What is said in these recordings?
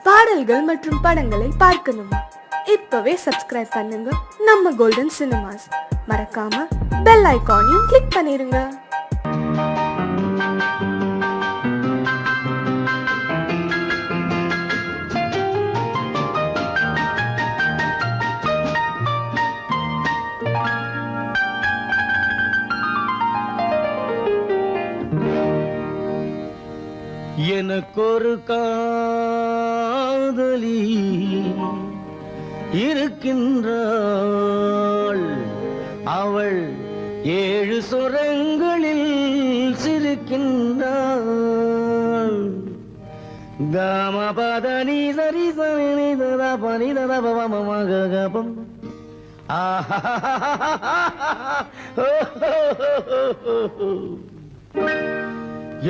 பாடல்கள் மற்றும் படங்களை பார்க்கணுமா? இப்பவே சப்ஸ்கிரைப் பண்ணுங்க நம்ம கோல்டன் சினிமாஸ். மறக்காம பெல் ஐகானையும் கிளிக் பண்ணிருங்க. எனக்கொரு காதலி இருக்கின்றாள், அவள் 7 சுரங்களில் சிரிக்கின்றாள். காமபதனி சரி சனி ததா பனி ததா பவமகபம்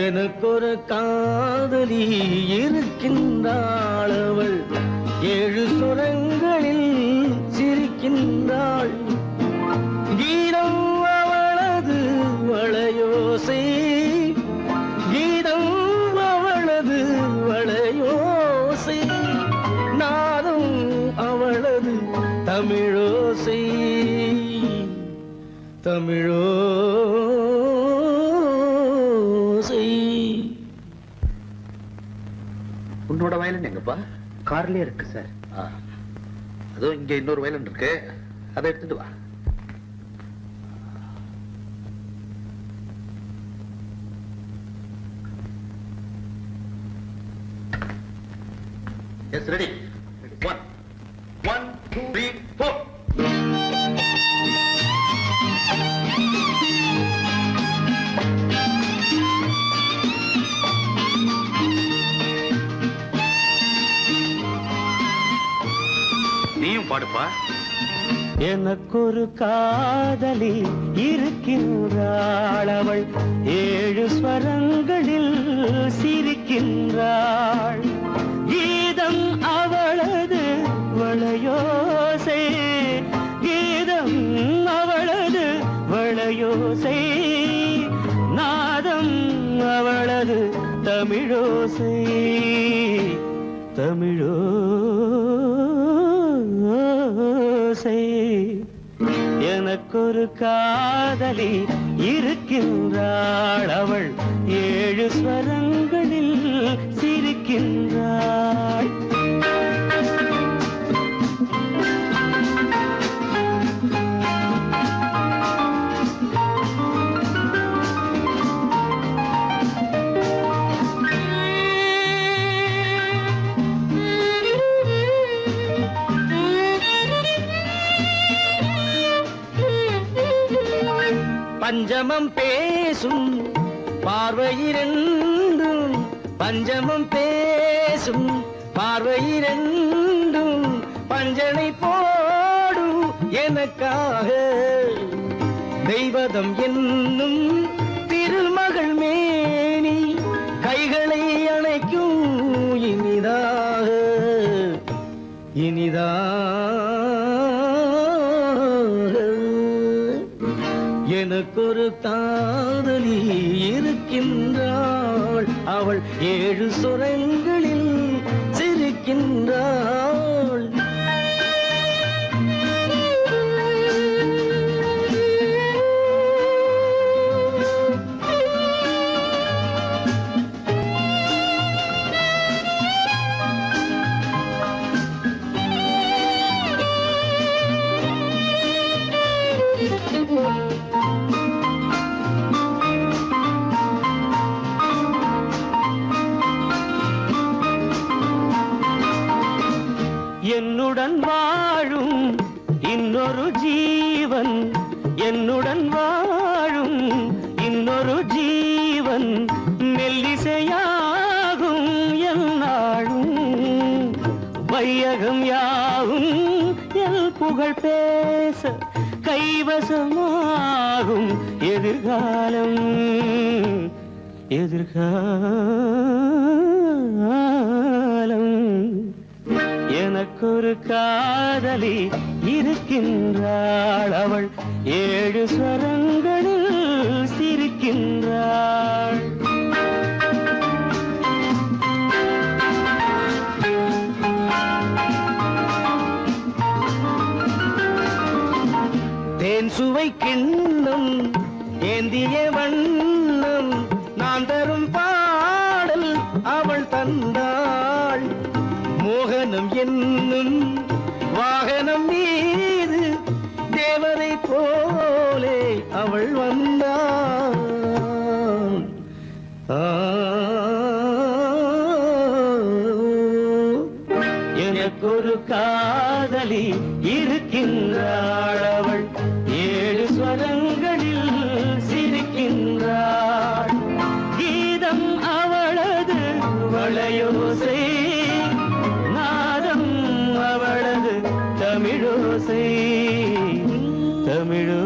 எனக்கொரு காதலி இருக்கின்றாள், அவள் 7 சுரங்களில் சிரிக்கின்றாள். கீதம் அவளது வளையோசை, கீதம் அவளது வளையோசை, நாதம் அவளது தமிழோசை, உன்னோட வயலன் எங்கப்பா? கார்லயே இருக்கு சார். அதோ இங்க இன்னொரு வயலன் இருக்கு, அதை எடுத்துட்டு வா. Yes, ready. 1 2 3 4. நீயும் பாடுப்பா. எனக்கொரு காதலி இருக்கின்றாள், அவள் 7 ஸ்வரங்களில் சிரிக்கின்றாள். கீதம் அவளது வளையோசை, கீதம் அவளது வளையோசை, நாதம் அவளது தமிழோசை, தமிழோசை. எனக்கொரு காதலி இருக்கின்றாள், அவள் 7 ஸ்வரங்களில் சிரிக்கின்றாள். பஞ்சமம் பேசும் பார்வையிரண்டும், பஞ்சமம் பேசும் பார்வையிரண்டும், பஞ்சனை போடும் எனக்காக தெய்வதம் என்னும் திருமகள் மேனி கைகளை அணைக்கும் இனிதாக, எனக்கொரு காதலி இருக்கின்றாள், அவள் 7 சுரங்களில் சிரிக்கின்றாள். என்னுடன் வாழும் இன்னொரு ஜீவன், என்னுடன் வாழும் இன்னொரு ஜீவன், மெல்லிசையாகும் என்னாலும், வையகம் யாவும் எல் புகழ் பேச கைவசமாகும் எதிர்காலம், எதிர்காலம். எனக்கொரு காதலி இருக்கின்றாள், அவள் 7 ஸ்வரங்களில் சிரிக்கின்றாள். சுவை கிண்ணம் ஏந்திய வண்ணம் நான் தரும் பாடல் அவள் தந்தாள். மோகனம் என்னும் வாகனம் மீது தேவதை போலே அவள் வந்தாள். எனக்கொரு காதலி இருக்கின்றாள். அவள் 7 ஸ்வரங்களில் சிரிக்கின்றாள். கீதம் அவளது வளையோசை, நாதம் அவளது தமிழோசை. தமிழோசை.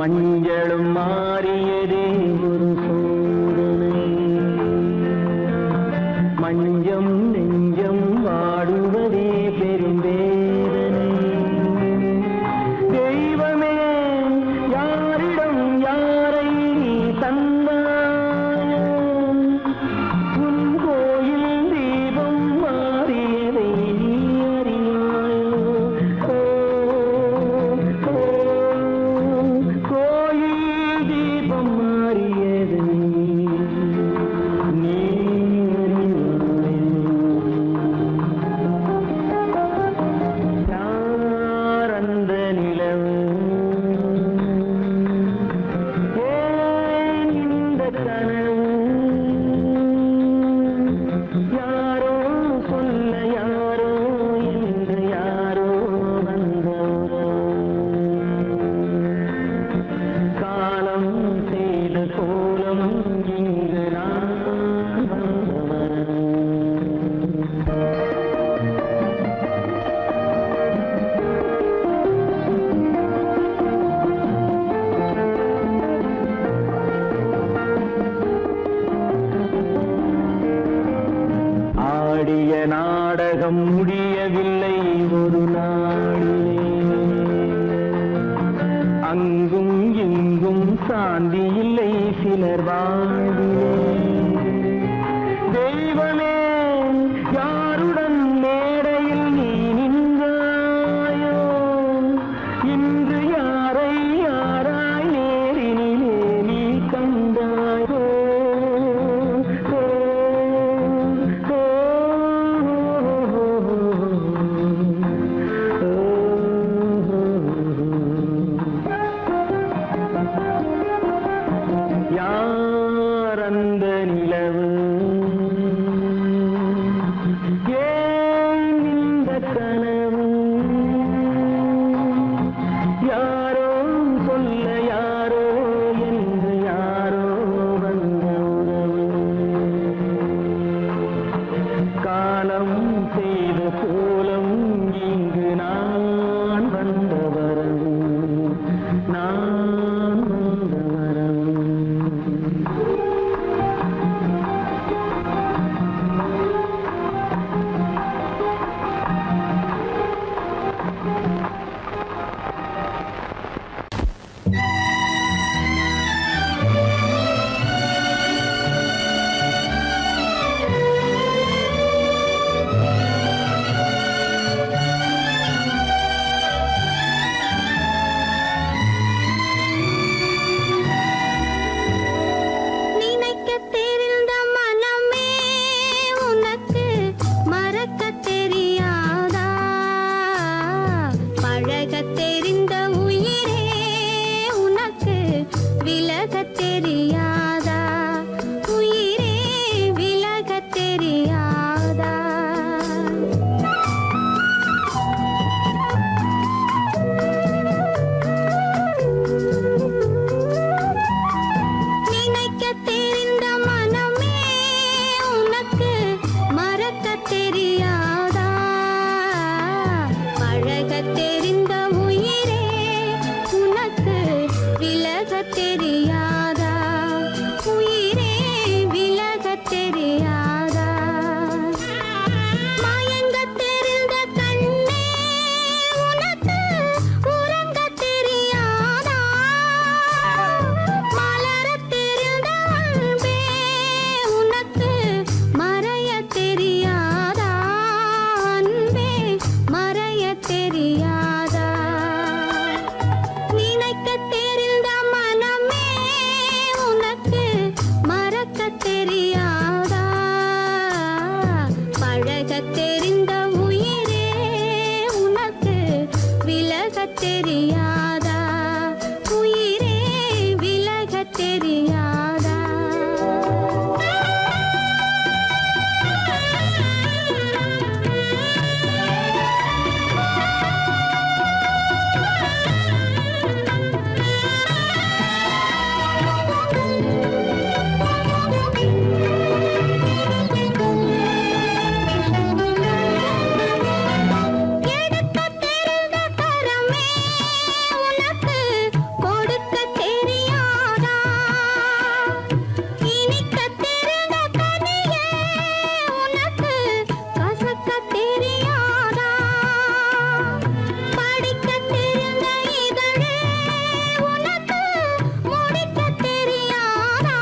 மஞ்சளும் மாறியதே ஒரு சோதனை. மஞ்சம் நெஞ்சம் வாடுவதே பெரும் வேதனை. தெய்வமே யாரிடம் யாரை தந்தாயோ, உன் கோயில் தீபம் மாறியதை நீ அறியாயோ. கோயில் தீபம் மாறியதை நீ யார் அந்த நிலவு, ஏன் இந்த கனவு, யாரோ சொல்ல யாரோ என்று யாரோ வந்த காலம் செய்த கோலம் இங்கு நான் வந்தவன். ஆடிய நாடகம் முடியவில்லை ஒரு நாளிலே. அங்கும் இங்கும் சாந்தி இல்லை சிலர் வாழ்விலே. தெய்வமே யாருடன் மேடையில் நீ நின்றாயோ, இன்று யாரை யாராய் நேரினிலே நீ கண்டாயோ. பழகத் தெரிந்த உயிரே உனக்கு விலகத் தெரியாதா? உயிரே விலகத் தெரியாதா? மயங்கத் தெரிந்த கண்ணே உனக்கு உறங்கத் தெரியாதா? மலரத் தெரிந்த அன்பே உனக்கு மறையத் தெரியாதா? அன்பே மறையத் தெரியாதா? நினைக்கத் தெரிந்த மனமே உனக்கு மறக்கத் தெரியாதா? பழகத் தெரிந்த உயிரே உனக்கு விலகத் தெரியாதா? உயிரே விலகத் தெரியாதா? எடுக்கத் தெரிந்த கரமே உனக்கு கொடுக்கத் தெரியாதா? இனிக்கத் தெரிந்த கனியே உனக்கு கசக்கத் தெரியாதா? படிக்கத் தெரிந்த இதழே உனக்கு முடிக்கத் தெரியாதா?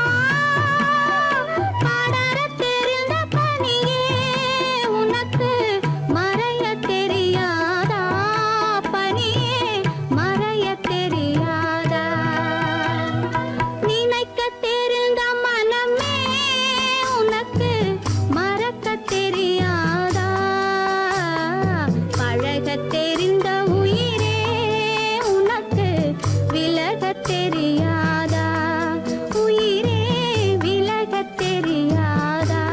படரத் தெரிந்த பனியே உனக்கு மறையத் தெரியாதா? பனியே மறையத் தெரியாதா? நினைக்கத் தெரிந்த மனமே உனக்கு மறக்கத் தெரியாதா? பழகத் தெரிந்த உயிரே உனக்கு விலகத் தெரியாதா? உயிரே விலகத் தெரியாதா?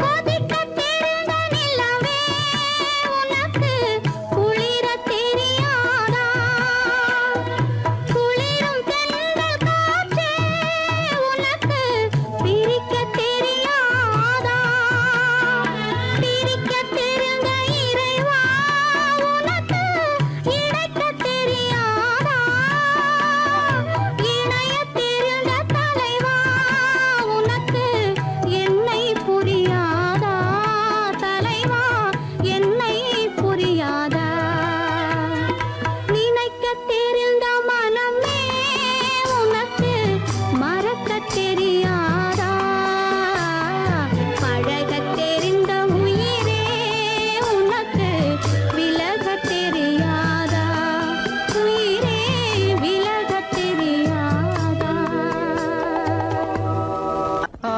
கொதிக்கத் தெரிந்த நிலவே உனக்கு குளிரத் தெரியாதா? குளிரும் தென்றல் காற்றே உனக்கு பிரிக்கத் தெரியாதா? பிரிக்கத் தெரிந்த இறைவா உனக்கு இணைக்கத் தெரியாதா? இணையத் தெரிந்த தலைவா உனக்கு என்னை புரியாதா? தலைவா என்னை புரியாதா? நினைக்கத் தெரிந்த மனமே உனக்கு மறக்கத் தெரியாதா? பழகத் தெரிந்த உயிரே உனக்கு விலகத் தெரியாதா? உயிரே விலகத் தெரியாதா? ஆ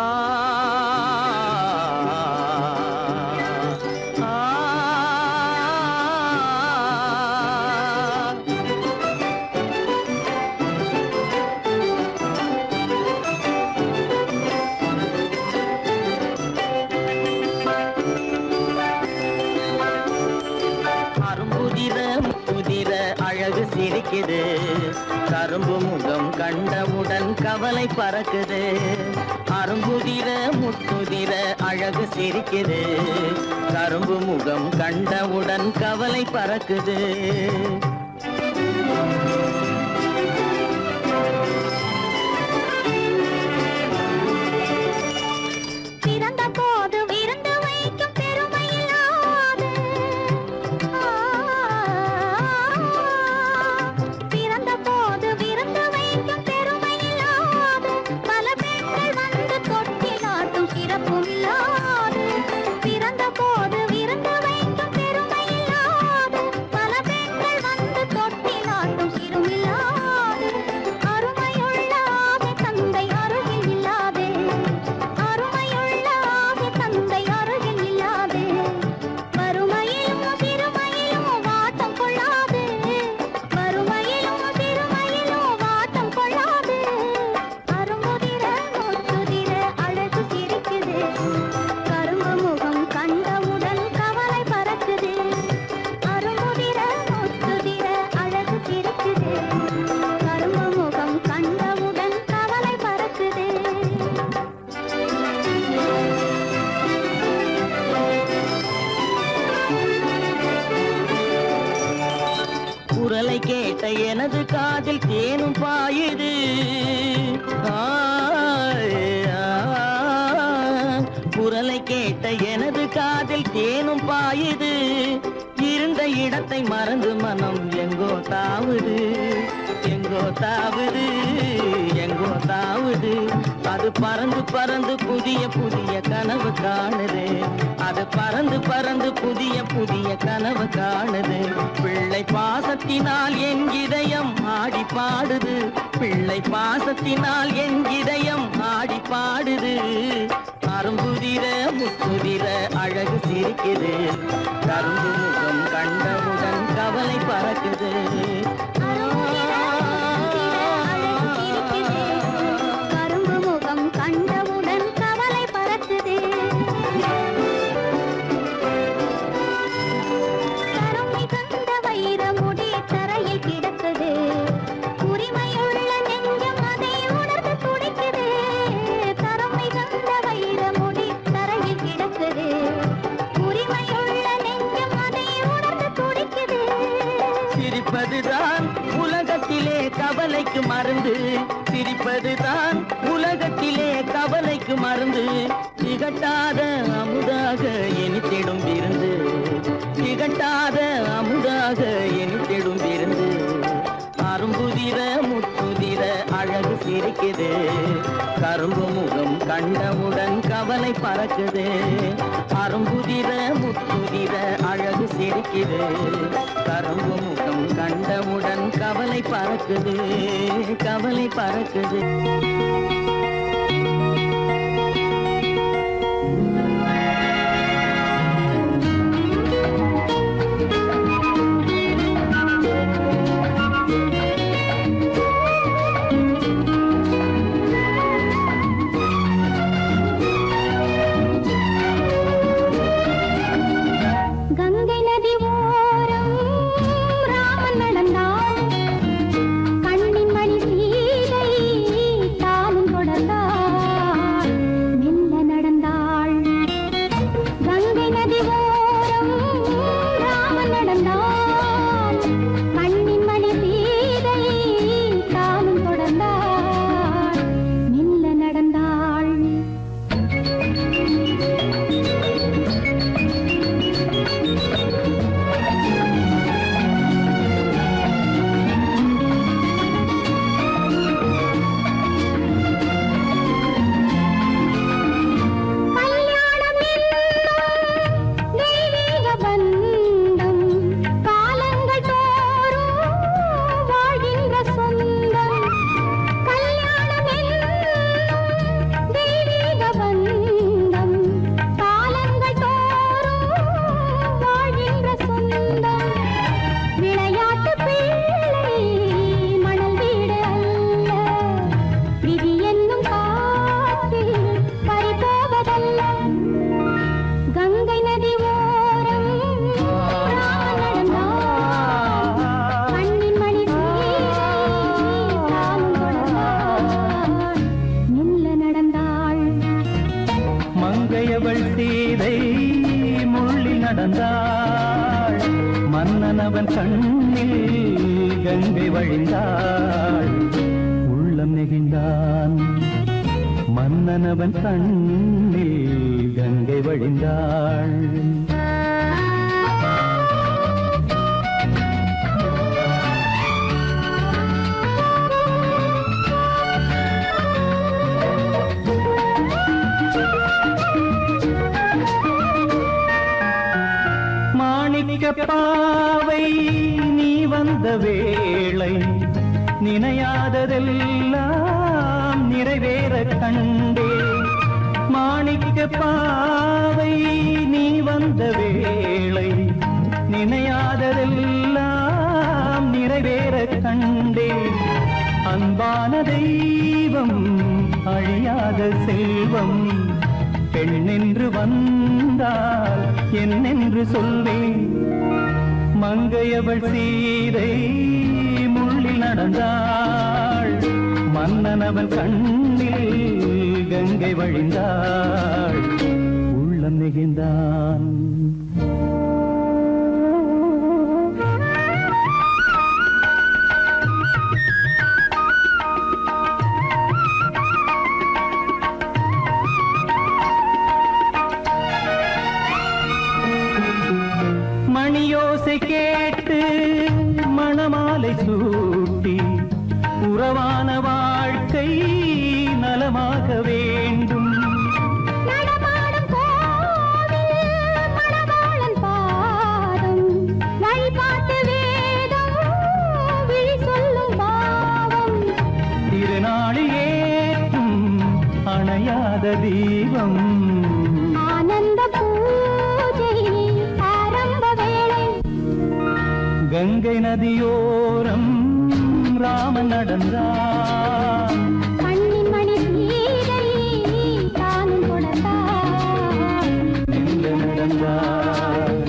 அரும்புதிர முத்துதிர அழகு சிரிக்குது, கரும்பு முகம் கண்டவுடன் கவலை பறக்குது. அரும்புதிர முத்துதிர அழகு சிரிக்குது, கரும்பு முகம் கண்டவுடன் கவலை பறக்குது. பிறந்த போது விருந்து வைக்கும் பெருமையில்லாது பிறந்த போது விருந்து வைக்கும் பெருமையில்லாது பல பெண்கள் வந்து தொட்டிலாட்டும் சிறப்பும் இல்லாது. பிறந்த போது விருந்து வைக்கும் பெருமையில்லாது பல பெண்கள் வந்து தொட்டிலாட்டும் சிறுமில்லாது. எனது காதில் தேனும் பாயுது. குரலை கேட்ட எனது காதில் தேனும் பாயுது. இருந்த இடத்தை மறந்து மனம் எங்கோ தாவுது, எங்கோ தாவுது, எங்கோ தாவுது. அது பறந்து பறந்து புதிய புதிய கனவு காணுது. அது பறந்து பறந்து புதிய புதிய கனவு காணுது. பிள்ளை பாசத்தினால் என் இதயம் ஆடி பாடுது. பிள்ளை பாசத்தினால் என் இதயம் ஆடி பாடுது. அரும்புதிர முத்துதிர அழகு சிரிக்குது. கரும்பு முகம் கண்டவுடன் கவலை பறக்குது. கரும்பு முகம் கண்டவுடன் கவலை பறக்குது. கரம் மிகுந்த வைரமுடி தரையில் கிடக்குது. உரிமையுள்ள நெஞ்சம் அதை உணர்ந்து துடிக்குது. கரம் மிகுந்த வைரமுடி தரையில் கிடக்குது. உரிமையுள்ள நெஞ்சம் அதை உணர்ந்து துடிக்குது. சிரிப்பதுதான் உலகத்திலே கவலைக்கு மருந்து. சிரிப்பதுதான் உலகத்திலே கவலைக்கு மருந்து. திகட்டாத அமுதாக இனித்திடும் விருந்து. திகட்டாத அமுதாக இனித்திடும் விருந்து. அரும்புதிர முத்துதிர அழகு சிரிக்குது. கரும்பு முகம் கண்டவுடன் கவலை பறக்குது. அரும்புதிர முத்துதிர அழகு சிரிக்குது. கரும்பு முகம் கண்டவுடன் கவலை பறக்குது, கவலை பறக்குது. கங்கை நதி ஓரம் ராமன் நடந்தான். கண்ணின் மணி சீதை தானும் தொடர்ந்தாள். மெல்ல நடந்தாள். கங்கை நதி ஓரம் ராமன் நடந்தான். கண்ணின் மணி சீதை தானும் தொடர்ந்தாள். மெல்ல நடந்தாள். கல்யாணம் என்னும் தெய்வீக பந்தம் காலங்கள் தோறும் வாழ்கின்ற சொந்தம். கல்யாணம் என்னும் தெய்வீக பந்தம் காலங்கள் தோறும் வாழ்கின்ற சொந்தம். விளையாட்டு பிள்ளை மணல் வீடு அல்ல. விதி என்னும் காற்றில் பறிபோவதல்ல. கங்கை நதி ஓரம் ராமன் நடந்தான். கண்ணின் மணி சீதை தானும் தொடர்ந்தாள். மெல்ல நடந்தாள். மங்கையவள் சீதை முள்ளில் நடந்தாள். மன்னனவன் கண்ணில் கங்கை வழிந்தாள். உள்ளம் நெகிழ்ந்தான். மன்னனவன் கண்ணில் கங்கை வழிந்தாள். மாணிக்க பாவை நீ வந்த வேளை நினையாததெல்லாம் நிறைவேற கண்டே. மாணிக்க பாவை நீ வந்த வேளை நினையாததெல்லாம் நிறைவேற கண்டே. அன்பான தெய்வம் அழியாத செல்வம் பெண்ணென்று வந்தால் என்னென்று சொல்வேன். மங்கையவள் சீதை முள்ளில் நடந்தாள். மன்னனவன் கண்ணில் கங்கை வழிந்தாள். உள்ளம் நெகிழ்ந்தான். தீபம் ஆனந்த பூஜை ஆரம்ப வேளை கங்கை நதியோரம் ராமன் நடந்தார் கண்ணின் மணி சீதை தானும் கொடுத்தார் எங்க நடந்தார்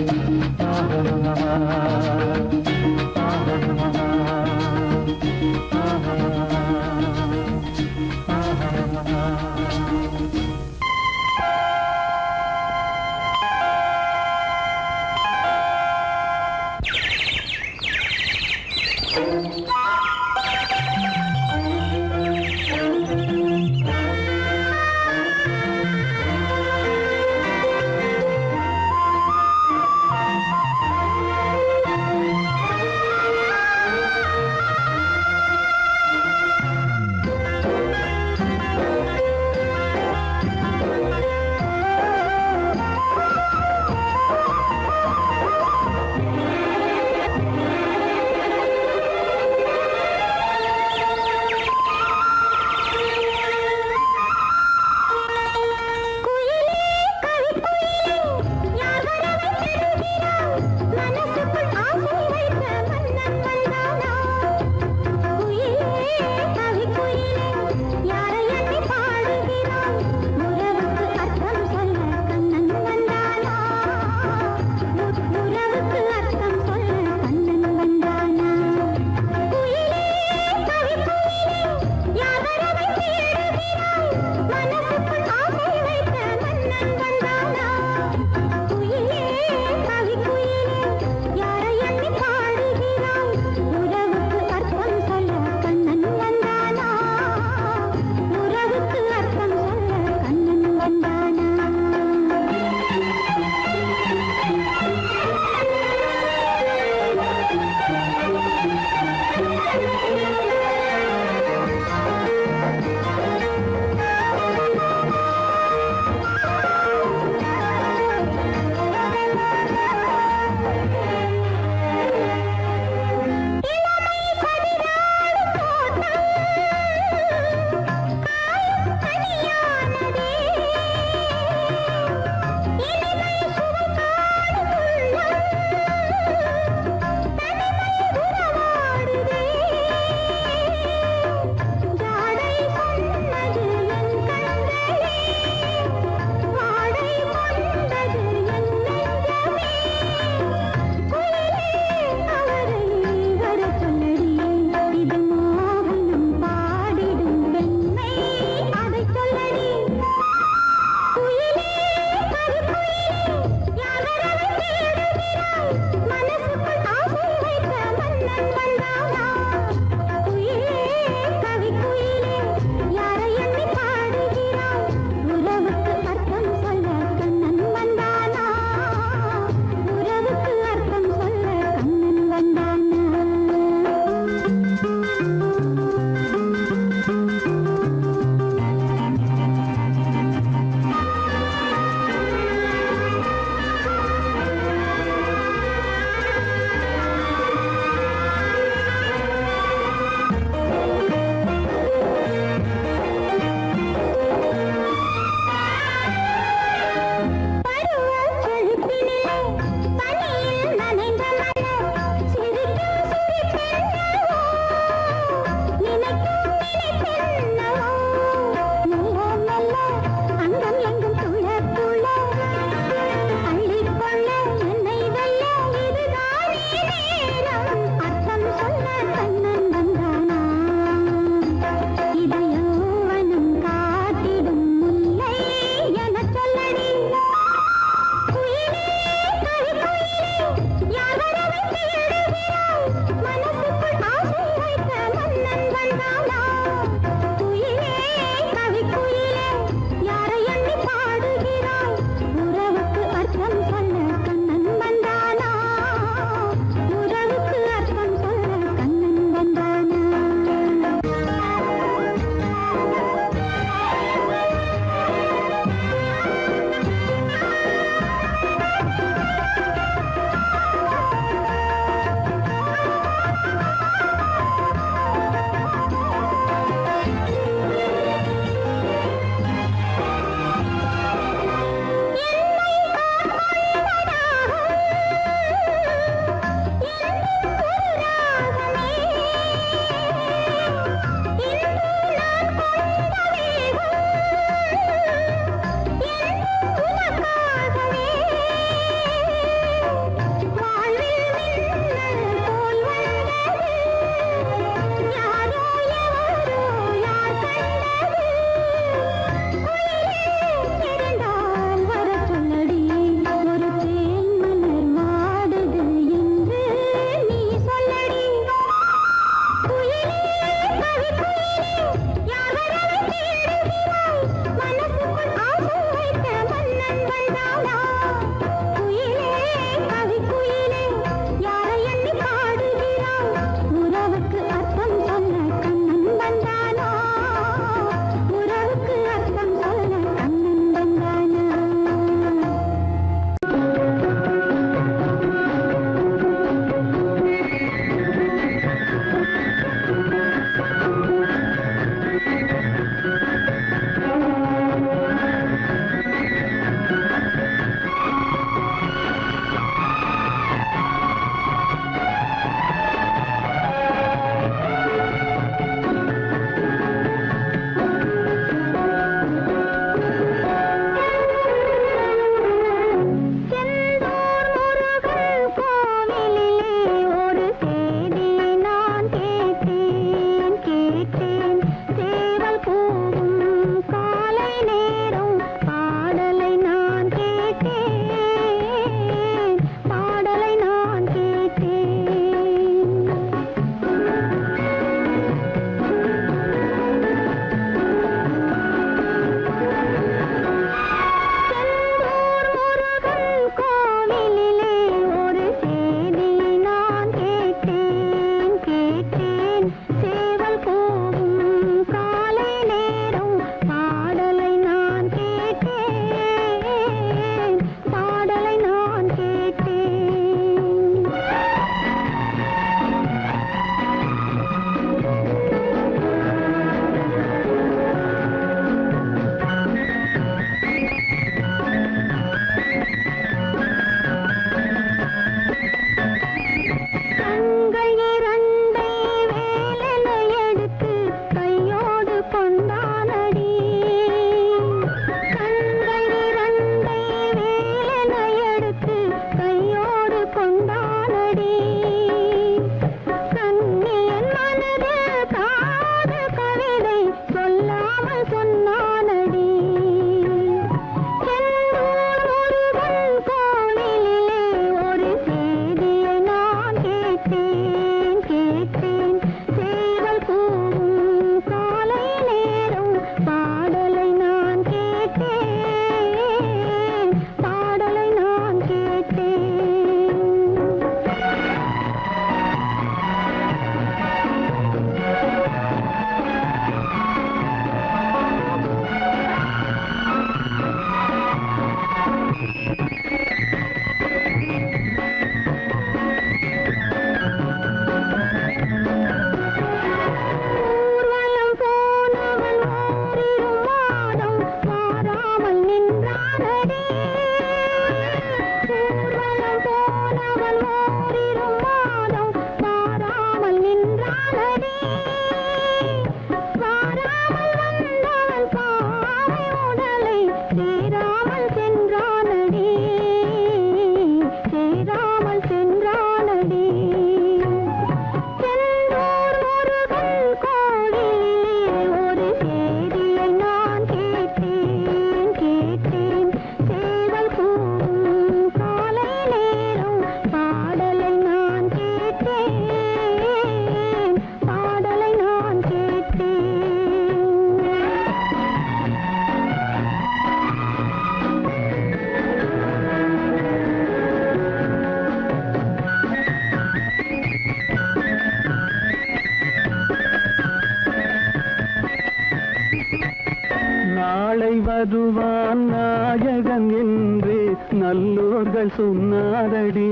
வருவான் நாயகன் என்று நல்லோர்கள் சொன்னாரடி.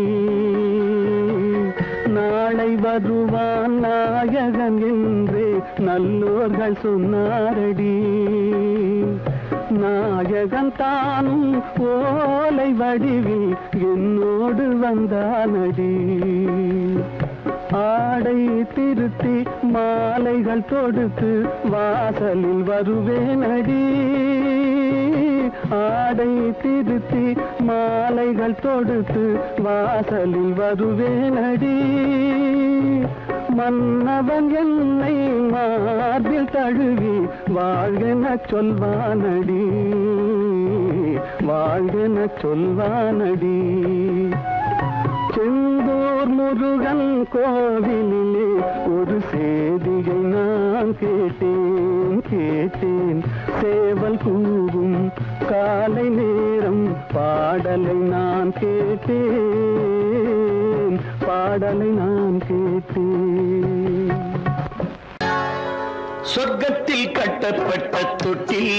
நாளை வருவான் நாயகன் என்று நல்லோர்கள் சொன்னாரடி. நாயகன் தானும் ஓலை வடிவில் என்னோடு வந்தானடி. ஆடை திருத்தி மாலைகள் தொடுத்து வாசலில் வருவேனடி. ஆடை திருத்தி மாலைகள் தொடுத்து வாசலில் வருவேனடி. மன்னவன் என்னை மார்பில் தழுவி வாழ்கென சொல்வானடி. வாழ்கென சொல்வானடி. செந்தூர் முருகன் கோவிலிலே ஒரு சேதியை நான் கேட்டேன். சேவல் கூவும் காலை நேரம் பாடலை நான் கேட்டேன். பாடலை நான் கேட்டேன். சொர்க்கத்தில் கட்டப்பட்ட தொட்டில்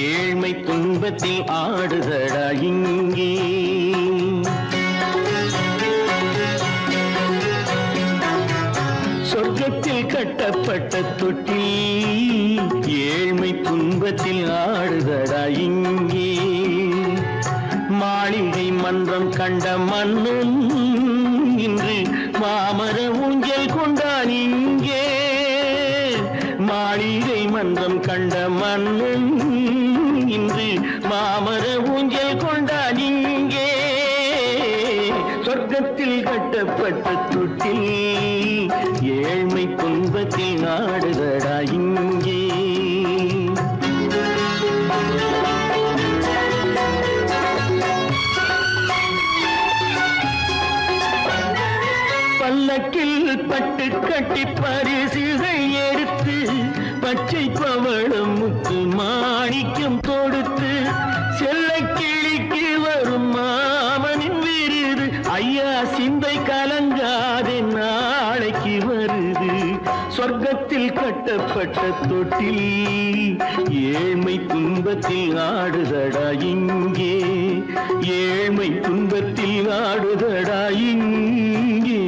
ஏழ்மை துன்பத்தில் ஆடுதடா இங்கே. சொர்க்கத்தில் கட்டப்பட்ட தொட்டில் ஏழ்மை துன்பத்தில் ஆடுதடா இங்கே. மாளிகை மன்றம் கண்ட மன்னன் இன்று மாமர ஊஞ்சல் கொண்டான் இங்கே. மாளிகை மன்றம் கண்ட மன்னன் இன்று மாமர ஊஞ்சல் கொண்டான் இங்கே. சொர்க்கத்தில் கட்டப்பட்ட தொட்டில் ஏழ்மை துன்பத்தில் ஆடுதடா இங்கே. பல்லக்கில் பட்டு கட்டி பரிசுகள் எடுத்து பச்சை பவளம் முத்து மாணிக்கம் தொடுத்து செல்ல கிளிக்கு வரும் மாமனின் விருது. ஐயா சிந்தை கலங்காதே நாளைக்கு வருது. சொர்க்கத்தில் கட்டப்பட்ட தொட்டில் ஏழ்மை துன்பத்தில் ஆடுதடா இங்கே. ஏழ்மை துன்பத்தில் ஆடுதடா இங்கே.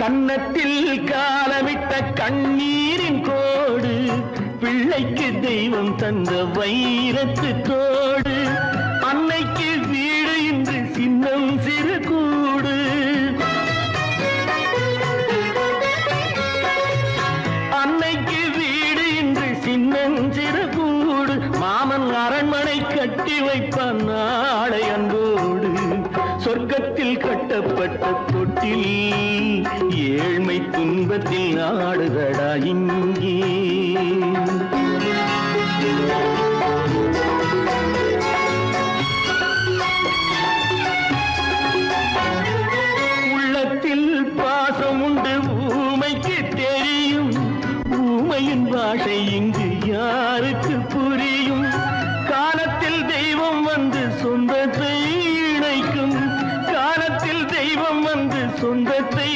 கன்னத்தில் காலமிட்ட கண்ணீரின் கோடு பிள்ளைக்கு தெய்வம் தந்த வைரத்து தோடு. அன்னைக்கு வீடு இன்று சின்னம் சிறு கூடு. அன்னைக்கு வீடு இன்று சின்னம் சிறு கூடு. மாமன் அரண்மனை கட்டி வைப்பான் நாளை அன்போடு. சொர்க்கத்தில் கட்டப்பட்ட தொட்டில் ஏழ்மை துன்பத்தில் ஆடுதடா இங்கே. உள்ளத்தில் பாசம் உண்டு ஊமைக்கு தெரியும். ஊமையின் பாஷை இங்கு யாருக்கு புரியும்? காலத்தில் தெய்வம் வந்து சொந்தத்தை இணைக்கும். காலத்தில் தெய்வம் வந்து சொந்தத்தை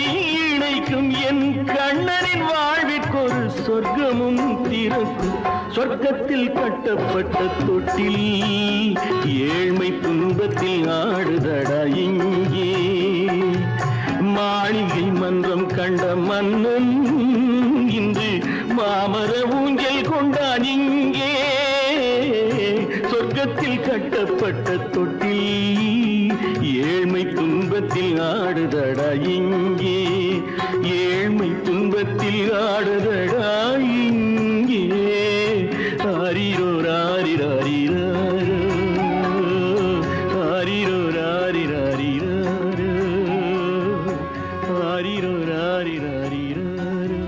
இணைக்கும். என் கண்ணனின் வாழ்விற்கொரு சொர்க்கமும் திறக்கும். சொர்க்கத்தில் கட்டப்பட்ட தொட்டில் ஏழ்மை துன்பத்தில் ஆடுதடா இங்கே. மாளிகை மன்றம் கண்ட மன்னன் இன்று மாமர ஊஞ்சல் கொண்டான் இங்கே. சொர்க்கத்தில் கட்டப்பட்ட தொட்டில் ஏழ்மை துன்பத்தில் ஆடுதடா இங்கே. ஏழ்மை துன்பத்தில் ஆடுதடா இங்கே. ஆரிரோ ராரிராரிராரோ, ஆரிரோ ராரிராரிராரோ, ஆரிரோ ராரிராரிராரோ.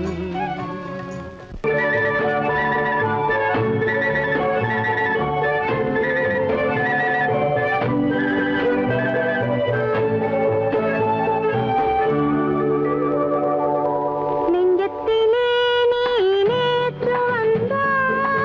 நெஞ்சத்திலே நீ நேற்று வந்தாய்.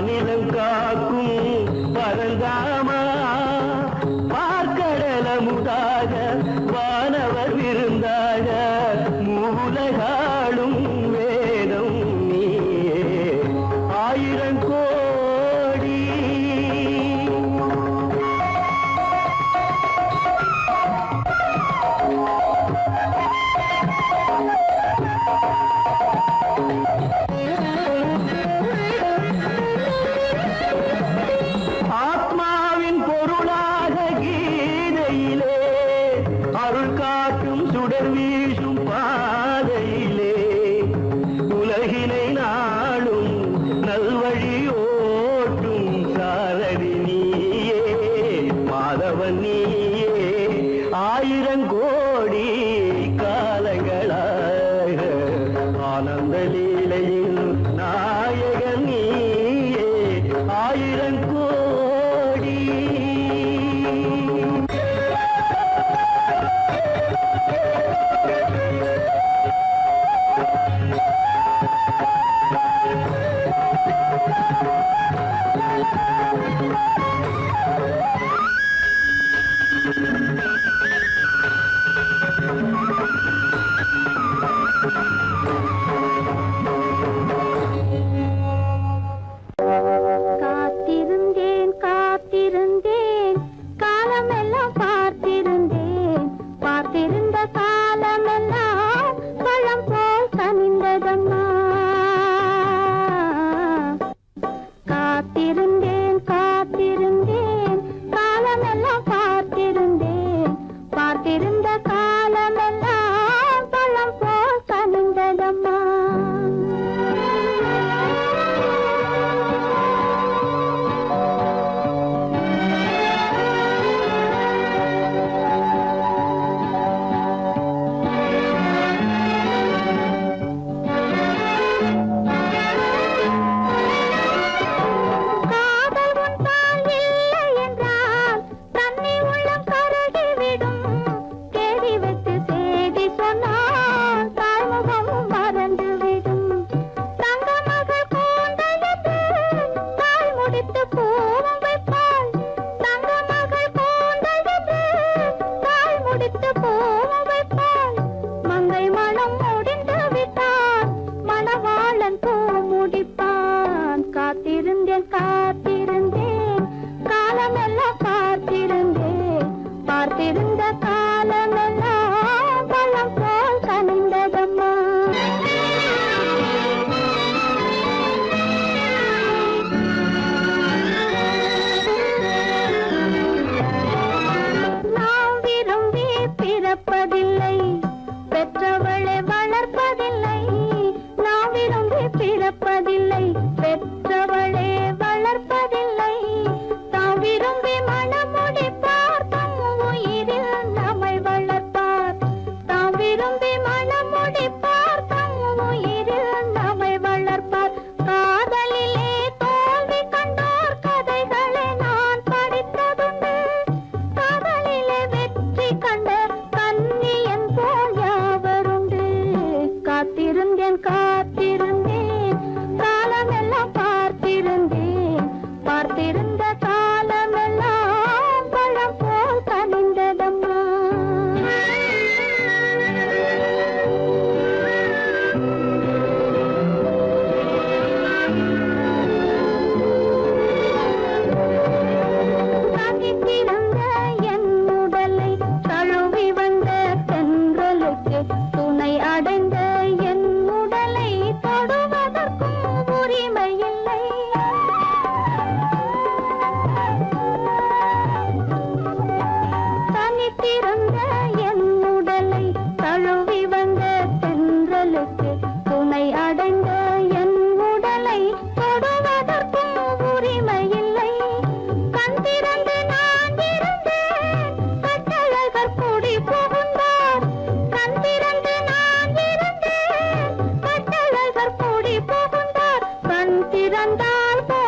மாநிலம் காக்கும் பரந்தாமா பார்க்கடல முதாக வானவர் விருந்தாக மூலகாலும் வேதம் நீயே ஆயிரம் கோடி ஆத்மாவின் பொருளாக கீதையிலே அருள் காட்டும் சுடர் வீசும் பாதையிலே உலகினை நாளும் நல்வழி ஓட்டும் சாரதி நீயே மாதவன் நீயே ஆயிரம் கோடி காலங்களாக ஆனந்த லீலையில் நாயகன் நீயே ஆயிரம் கோடி காத்திருந்தேன் காத்திருந்தேன் காலமெல்லாம் பார்த்திருந்தேன் பார்த்திருந்த காலமெல்லாம் பழம் போல் கனிந்ததம்மா காத்திருந்தேன் காத்திருந்தேன் காலமெல்லாம் பார்த்திருந்தேன் பார்த்திருந்த காலமெல்லாம் பழம் போல் கனிந்ததம்மா காதல் உன்பால் இல்லை என்றால் தன்னை உள்ளம் கருகிவிடும் தேடி வைத்து செய்தி சொன்னால் தாய்முகம் மறந்துவிடும் தங்க மகள் கூந்தலிட்டு தாய் முடித்து பூவும் வைப்பாள் தங்க மகள் கூந்தலிட்டு தாய் முடித்து பூவும் வைப்பாள் மங்கை மனம் முடிந்து விட்டான் மணவாளன் பூ முடிப்பான் காத்திருந்தேன் காத்திருந்தேன் காலமெல்லாம் பார்த்திருந்தேன் பார்த்திருந்த காலமெல்லாம் பழம் போல் கனிந்ததம்மா நாம் விரும்பி பிறப்பதில்லை பெற்றவளை வளர்ப்பதில்லை நாம் விரும்பி பிறப்பதில்லை பெற்றவளே வளர்ப்பதில்லை தாம் விரும்பி மனமுடிப்பார் தம் உயிரில் நம்மை வளர்ப்பார் தாம் விரும்பி மனமுடிப்பார் தம் உயிரில் நம்மை வளர்ப்பார் காதலிலே தோல்வி கண்டோர் கதைகளை நான் படித்ததுண்டு காதலிலே வெற்றி கண்ட கன்னியன் போல் யாவருண்டு காத்திருந்தேன் காத்திருந்தேன் காலமெல்லாம் பார்த்திருந்தேன் பார்த்திருந்த காலமெல்லாம் பழம் போல் கனிந்ததம்மா தனித்திருந்த என் உடலை தழுவி வந்த தென்றலுக்கு துணை அடைந்த என் உடலை தொடுவதற்கும் உரிமையில்லை தனித்திருந்த என் உடலை தழுவி வந்த தென்றலுக்கு துணை அடைந்த என் உடலை தொடுவதற்கும் உரிமையில்லை கண் திறந்து நான் இருந்தேன் கட்டழகர் கூடி புகுந்தார் கண் திறந்து நான் இருந்தேன் கட்டழகர் கூடி புகுந்தார் கண் திறந்தால் போ